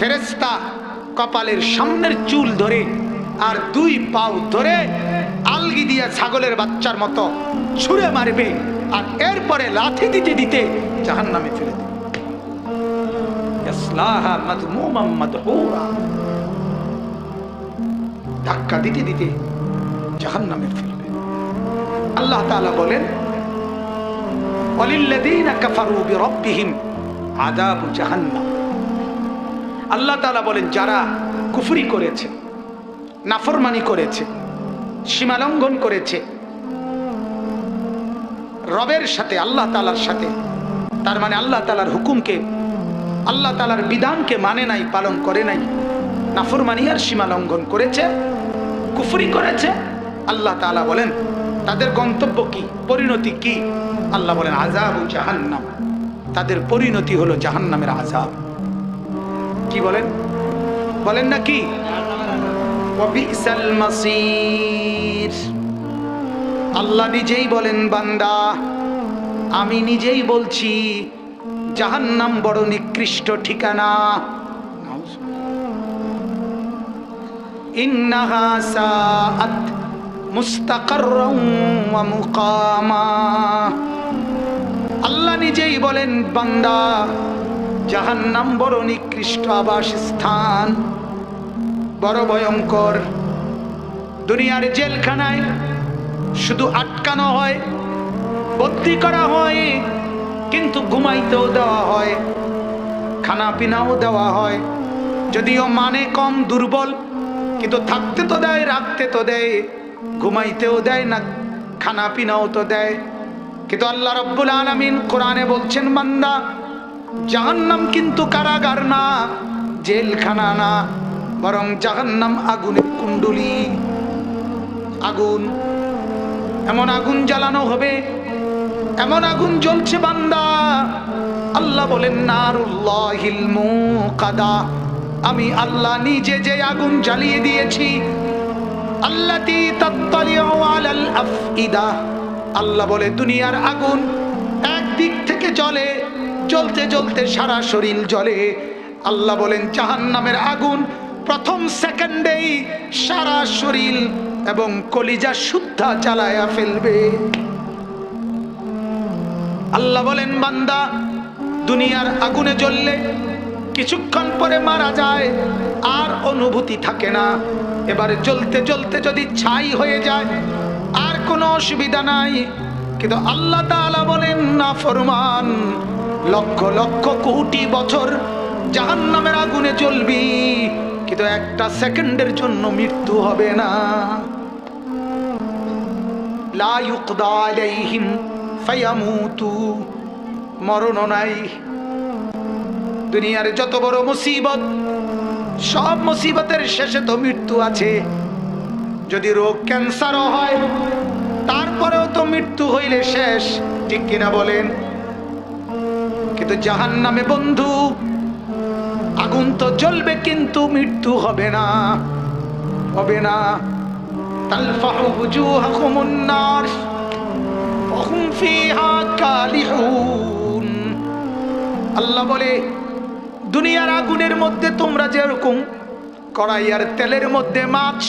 ফেরেশতা কপালের সামনের চুল ধরে আর দুই পাও ধরে আলগি দিয়া ছাগলের বাচ্চার মতো ছুঁড়ে মারবে আর এরপরে লাথি দিতে দিতে জাহান্নামে ফেলে দেবে। ইয়াসলাহা মাযমুমান মাদহুরা, ধাক্কা দিতে দিতে জাহান্নামে ফেলবে। আল্লাহ তাআলা বলেন ওয়ালিল্লাযীনা কাফারু বিরাব্বিহিম আযাবু জাহান্নাম। আল্লাহ তাআলা বলেন যারা কুফরি করেছে, নাফরমানি করেছে, সীমালঙ্ঘন করেছে রবের সাথে, আল্লাহ তাআলার সাথে, তার মানে আল্লাহ তাআলার হুকুমকে, আল্লাহ তাআলার বিধানকে মানে নাই, পালন করে নাই, নাফরমানি আর সীমালঙ্ঘন করেছে, কুফরি করেছে, আল্লাহ তাআলা বলেন তাদের গন্তব্য কি, পরিণতি কি? আল্লাহ বলেন আযাবু জাহান্নাম, তাদের পরিণতি হলো জাহান্নামের আযাব। কি বলেন? বলেন না কি? ওয়াবিসাল মাসির। আল্লাহ নিজেই বলেন বান্দা, আমি নিজেই বলছি জাহান্নাম বড় নিকৃষ্ট ঠিকানা। ইন্নাহা সাআত মুস্তাকাররাম ওয়া মুকামা। আল্লাহ নিজেই বলেন বান্দা জাহান্নাম বড় নিকৃষ্ট আবাসস্থান, বড় ভয়ঙ্কর। দুনিয়ার জেলখানায় শুধু আটকানো হয়, বন্দী করা হয়, কিন্তু ঘুমাইতেও দেওয়া হয়, খানা পিনাও দেওয়া হয়। যদিও মানে কম, দুর্বল, কিন্তু থাকতে তো দেয়, রাখতে তো দেয়, ঘুমাইতেও দেয় না, খানা পিনাও তো দেয়। কিন্তু আল্লাহ রাব্বুল আলামিন কোরআনে বলছেন বান্দা জাহান্নাম কিন্তু কারাগার না, জেলখানা না, বরং জাহান্নাম আগুনের কুণ্ডলী। আগুন, এমন আগুন জ্বালানো হবে, এমন আগুন জ্বলছে বান্দা। আল্লাহ বলেন নারুল্লাহিল মুকাদা, আমি আল্লাহ নিজে যে আগুন জ্বালিয়ে দিয়েছি। আল্লাতী তাত্তালিউ আলাল আফইদা। আল্লাহ বলে দুনিয়ার আগুন একদিক থেকে জ্বলে, জ্বলতে জ্বলতে সারা শরীর জ্বলে। আল্লাহ বলেন জাহান্নামের আগুন প্রথম সেকেন্ডেই সারা শরীর এবং কলিজা শুদ্ধা জ্বালায়া ফেলবে। আল্লাহ বলেন বান্দা দুনিয়ার আগুনে জ্বললে কিছুক্ষণ পরে মারা যায়, আর অনুভূতি থাকে না। এবারে জ্বলতে জ্বলতে যদি ছাই হয়ে যায় আর কোনো অসুবিধা নাই। কিন্তু আল্লাহ তাআলা বলেন নাফরমান লক্ষ লক্ষ কোটি বছর জাহান্নামের আগুনে জ্বলবি, কিন্তু একটা সেকেন্ডের জন্য মৃত্যু হবে না। লা ইউকদা আলাইহিম ফায়ামুতু, মরণ নাই। দুনিয়ার যত বড় মুসিবত, সব মুসিবতের শেষে তো মৃত্যু আছে। যদি রোগ ক্যান্সারও হয় তারপরেও তো মৃত্যু হইলে শেষ, ঠিক কিনা বলেন? কিন্তু জাহান্নামে বন্ধু আগুন তো জ্বলবে, কিন্তু মৃত্যু হবে না, হবে না। তালফাহু বুজুহাকুমুন নার ওয়া হুম ফিহা কালিহুন। আল্লাহ বলে দুনিয়ার আগুনের মধ্যে তোমরা যেরকম কড়াই আর তেলের মধ্যে মাছ,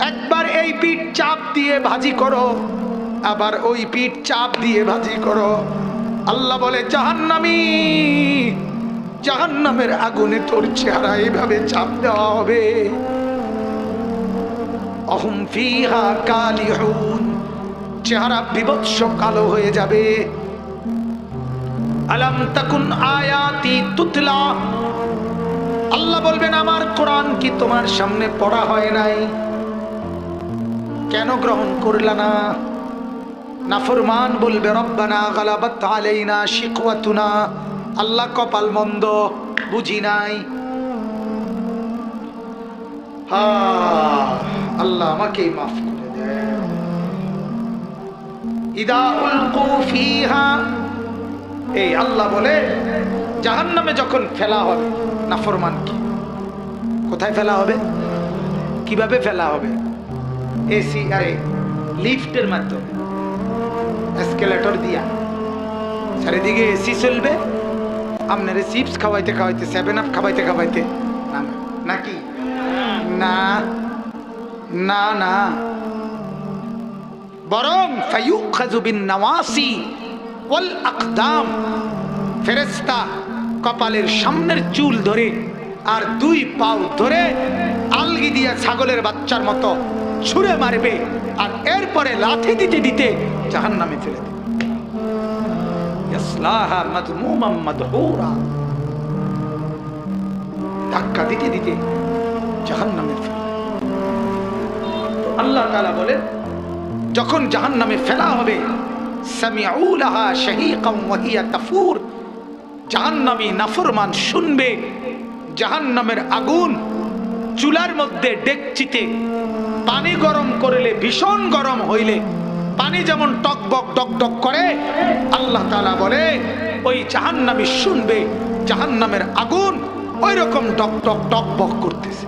একবার এই পিঠ চাপ দিয়ে ভাজি করো, আবার ওই পিঠ চাপ দিয়ে ভাজি করো। আল্লাহ বলে জাহান্নামী, জাহান্নামের আগুনে তোর চেহারা এইভাবে চাপ দেওয়া হবে। অহুম ফিহা কালিহুন, চেহারা বিভৎস কালো হয়ে যাবে। আলাম তাকুন আয়াতি তুতলা। আল্লাহ বলবেন আমার কোরআন কি তোমার সামনে পড়া হয় নাই? কেন গ্রহণ করলা না? নাফরমান বলবে রব্বানা গালাবাত আলাইনা শিকওয়াতুনা, আল্লাহ কপাল মন্দ, বুঝি নাই। আল্লাহ আমাকে মাফ করে দেন। ইদা উলকু ফিহা, এই আল্লাহ বলে জাহান্নামে যখন ফেলা হবে নাফরমানকে, কোথায় ফেলা হবে? কিভাবে ফেলা হবে? এসি আরে লিফটের মাধ্যমে, এসকেলেটর দিয়া চারিদিকে এসি চলবে, আপনারে চিপস খাওয়াইতে খাওয়াইতে 7 আপ খাওয়াইতে খাওয়াইতে নাকি? না না না, বরং ফায়ুখাযু বিন নাওয়াসি ওয়াল আকদাম, ফেরেশতা কপালের সামনের চুল ধরে আর 2 পাও ধরে আলগি দিয়া ছাগলের বাচ্চার মতো ছুঁড়ে মারবে, আর এরপরে লাথি দিতে দিতে জাহান্নামে ফেলে দেবে। ইয়াসলাহা মাযমুমান মাদহুরা, ধাক্কা দিতে দিতে জাহান্নামে ফেলে। তো আল্লাহ তাআলা বলেন, যখন জাহান্নামে ফেলা হবে, সামিউ লাহা শাহীকাম ওয়া হিয়া তাফুর, জাহান্নামী নাফরমান শুনবে জাহান্নামের আগুন চুলার মধ্যে ডেকচিতে পানি গরম করলে, ভীষণ গরম হইলে পানি যেমন টকবক টকটক করে, আল্লাহ তাআলা বলে ওই জাহান্নামী শুনবে জাহান্নামের আগুন ওই রকম টক টক টকবক করতেছে।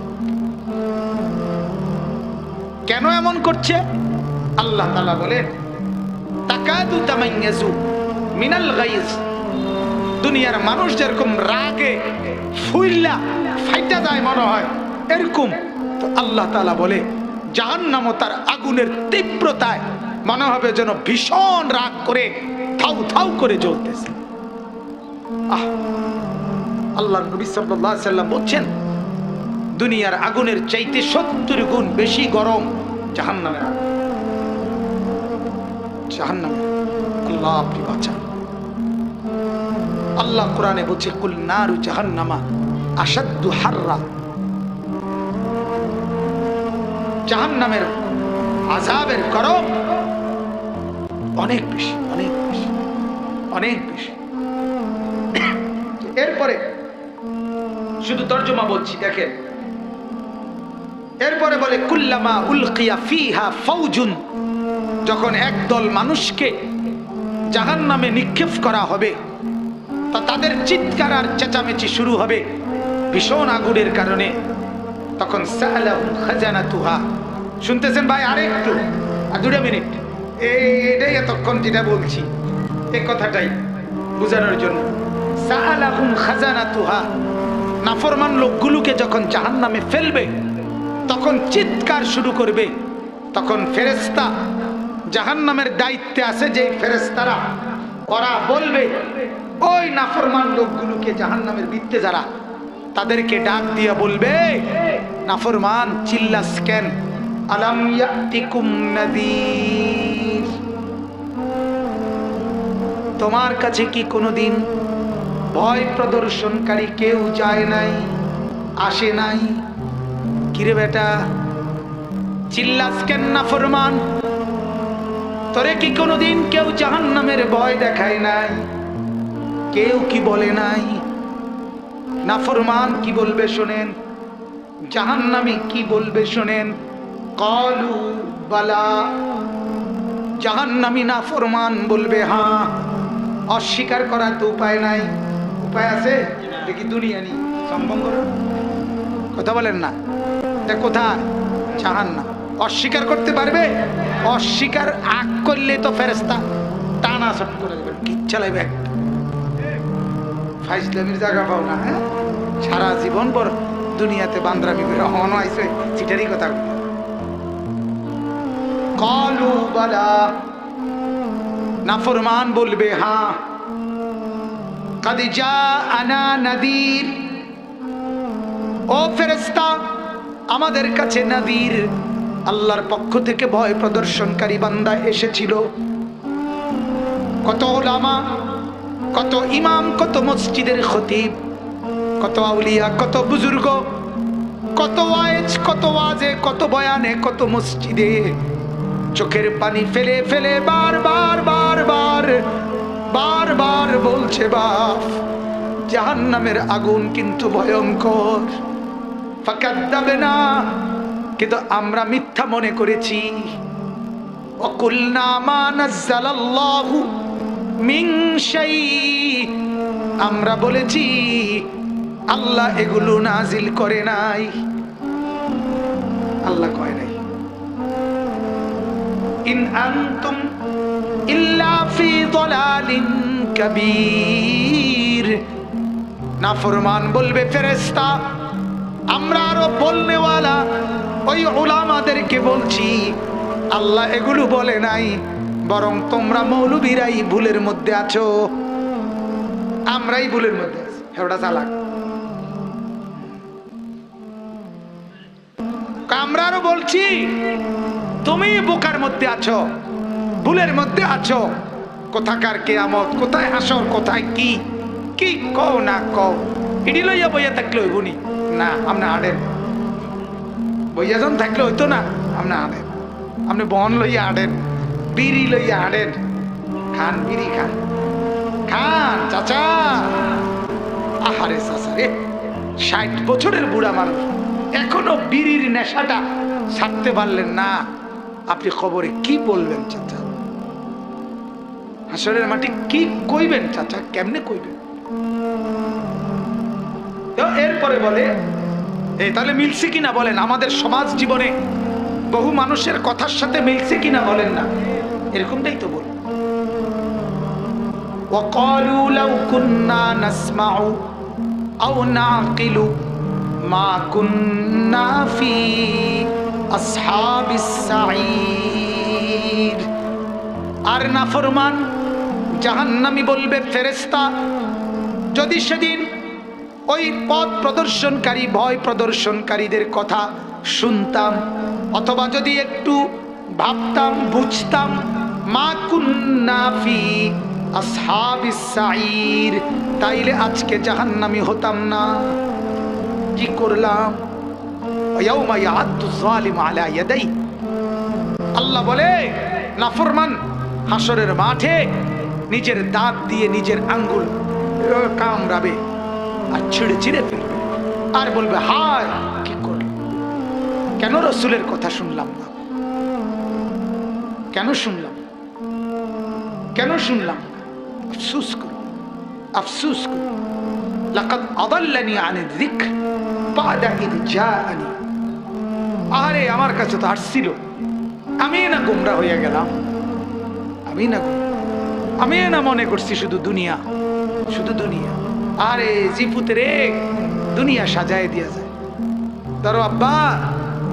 কেন এমন করছে? আল্লাহ তাআলা বলেন, তাকাদু তামাইয়াজু মিনাল গাইজ, দুনিয়ার মানুষ যেরকম রাগে ফুইল্লা ফাইটা যায় মনে হয় এরকম, তো আল্লাহ তাআলা বলে জাহান্নামও তার আগুনের তীব্রতায় মনে হবে যেন ভীষণ রাগ করে থাউ থাউ করে জ্বলতেছে। আল্লাহর নবী সাল্লাল্লাহু আলাইহি সাল্লাম বলছেন, দুনিয়ার আগুনের চাইতে 70 গুণ বেশি গরম জাহান্নামের আগুন। জাহান্নামের, আল্লাহ আপনি বাঁচান। আল্লাহ কোরআনে বলছে, কুল নারু জাহান্নামা আশাদ্দু হাররা, জাহান্নামের আযাবের গরম অনেক বেশি, অনেক বেশি, অনেক বেশি। এরপরে শুধু তরজমা বলছি, দেখেন, এরপরে বলে কুল্লামা উলকিয়া ফিহা ফাওজুন, যখন একদল মানুষকে জাহান্নামে নিক্ষেপ করা হবে, তা তাদের চিৎকার আর চেঁচামেচি শুরু হবে ভীষণ আগুনের কারণে। তখন সাআলাহুম খাজানাতুহা, শুনতেছেন ভাই? আরেকটু, আর 2 মিনিট, এটাই এতক্ষণ যেটা বলছি এই কথাটাই বোঝানোর জন্য। সাআলাহুম খাজানাতুহা, নাফরমান লোকগুলোকে যখন জাহান্নামে ফেলবে তখন চিৎকার শুরু করবে। তখন ফেরেশতা জাহান্নামের দায়িত্বে আছে, যে ফেরেশতারা ওরা বলবে ওই নাফরমান লোকগুলোকে, জাহান্নামের ভিত্তে যারা, তাদেরকে ডাক দিয়ে বলবে, নাফরমান চিল্লাস কেন? আলাম ইয়াতিকুম নাযীর, তোমার কাছে কি কোনোদিন ভয় প্রদর্শনকারী কেউ যায় নাই, আসে নাই? কিরে বেটা চিল্লাস কেন নাফরমান? তোরে কি কোনোদিন কেউ জাহান্নামের ভয় দেখায় নাই? কেউ কি বলে নাই? নাফরমান কি বলবে শোনেন, জাহান্নামী কি বলবে শোনেন। ক্বালু বালা, জাহান্নামী নাফরমান বলবে হ্যাঁ। অস্বীকার করার তো উপায় নাই। উপায় আছে? দেখি দুনিয়া নি সম্ভব, কথা বলেন না, এটা কোথায়? জাহান্নাম। অস্বীকার করতে পারবে? অস্বীকার আগ করলে তো ফেরেশতা টানা সট করে দেবে, কিচ্ছা লাগবে একটা। ফাইজলামির জায়গা পাও না, হ্যাঁ? সারা জীবন পর দুনিয়াতে বান্দরামি করে হন আইছে, চিটারি কথা। ক্বালু বালা, নাফরমান বলবে হ্যাঁ। কাদ জাআনা নাযীর, ও ফেরেশতা আমাদের কাছে নাযীর, আল্লাহর পক্ষ থেকে ভয় প্রদর্শনকারী বান্দা এসেছিল। কত উলামা, কত ইমাম, কত মসজিদের খতিব, কত আউলিয়া, কত বুজুর্গ, কত ওয়াইজ, কত ওয়াজে, কত বয়ানে, কত মসজিদে চোখের পানি ফেলে ফেলে বারবার বারবার বারবার বলছে, বাপ জাহান্নামের আগুন কিন্তু ভয়ঙ্কর। ফাকাদ্দাবনা, কিন্তু আমরা মিথ্যা মনে করেছি। ওয়াকুলনা মা নাযালাল্লাহু মিন শাই, আমরা বলেছি আল্লাহ এগুলো নাজিল করে নাই, আল্লাহ কয় নাই। ইন আনতুম ইল্লা ফি যালালিন কাবীর, নাফরমান বলবে ফেরেশতা আমরা আরো বলনেওয়ালা ওই উলামাদেরকে বলছি আল্লাহ এগুলো বলে নাই, বরং তোমরা মৌলবীরাই ভুলের মধ্যে আছো, আমরাই ভুলের মধ্যে আছি। হেওড়া চালাক, আমরা আরো বলছি তুমি বোকার মধ্যে আছো, ভুলের মধ্যে আছো। কোথাকার কিয়ামত, কোথায় হাসর, কোথায় কি কি কও না কও, এটি লইয়া বইয়া থাকলে হইবনি না। আপনি আড়েন বইয়া যখন থাকলে হইতো না, আপনি আড়েন, আপনি বন লইয়া আড়েন, বিড়ি লইয়া আড়েন, খান বিড়ি খান, খান চাচা। আহারে চাচা রে, 60 বছরের বুড়া মানুষ এখনো বিড়ির নেশাটা ছাড়তে পারলেন না, আপনি খবরে কি বলবেন চাচা? হাসরের মাটি কি কইবেন চাচা, কেমনে কইবেন? তো এরপরে বলে এই তাহলে মিলছে কিনা বলেন, আমাদের সমাজ জীবনে বহু মানুষের কথার সাথে মিলছে কিনা বলেন না, এরকমটাই তো বল। وقالوا لو كنا نسمع أو نعقل ما كنا في أصحاب السعير। আর নাফরমান জাহান্নামী বলবে ফেরেশতা যদি সেদিন ওই পথ প্রদর্শনকারী, ভয় প্রদর্শনকারীদের কথা শুনতাম, অথবা যদি একটু ভাবতাম, বুঝতাম, মা কুন্না ফি আসহাবিস সাঈর, তাইলে আজকে জাহান্নামী হতাম না। কি করলাম? ইয়াউমা ইয়াআদ্দু যালিমু আলা ইয়াদাই, আল্লাহ বলে নাফরমান হাসরের মাঠে নিজের দাঁত দিয়ে নিজের আঙ্গুল কামড়াবে আর ছিঁড়ে ছিঁড়ে ফেলবে, আর বলবে হায় কি করল, কেন রসুলের কথা শুনলাম না, কেন শুনলাম, কেন শুনলাম? আফসুস করো, আফসুস করো। লাকাদ আদাল্লানি আনি যিকর বাদা ইয জাআনি, আরে আমার কাছে তো আসছিল, আমি না গোমরা হয়ে গেলাম, আমি না মনে করছি শুধু দুনিয়া, শুধু দুনিয়া। আরে জিপুতে রে দুনিয়া সাজায় দিয়া যায়। ধরো আব্বা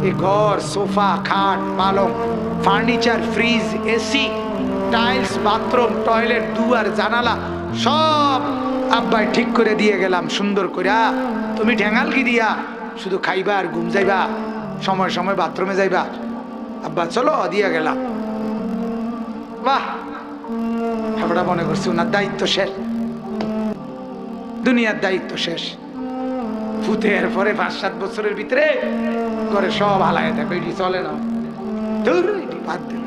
এই ঘর, সোফা, খাট, পালং, furniture, fridge, AC, tiles, bathroom, toilet, দুয়ার, জানালা সব আব্বাই ঠিক করে দিয়ে গেলাম সুন্দর করে। তুমি ঢেঙাল কি দিয়া শুধু খাইবা আর ঘুম যাইবা, সময় সময় বাথরুমে যাইবা। আব্বা চলো দিয়া গেলাম, বাহ। আমরা মনে করছি ওনার দায়িত্ব শেষ, দুনিয়ার দায়িত্ব শেষ। ফুতের পরে 5-7 বছরের ভিতরে করে সব হালায় দেখো, এটি চলে না, বাদ দিল।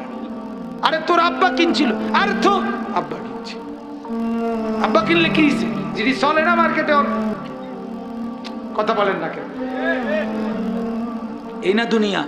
আরে তোর আব্বা কিনছিল, আরে তো আব্বা কিনছিল, আব্বা কিনলে কি যিনি চলে না মার্কেটে, কথা বলেন না কেন? এই না দুনিয়া।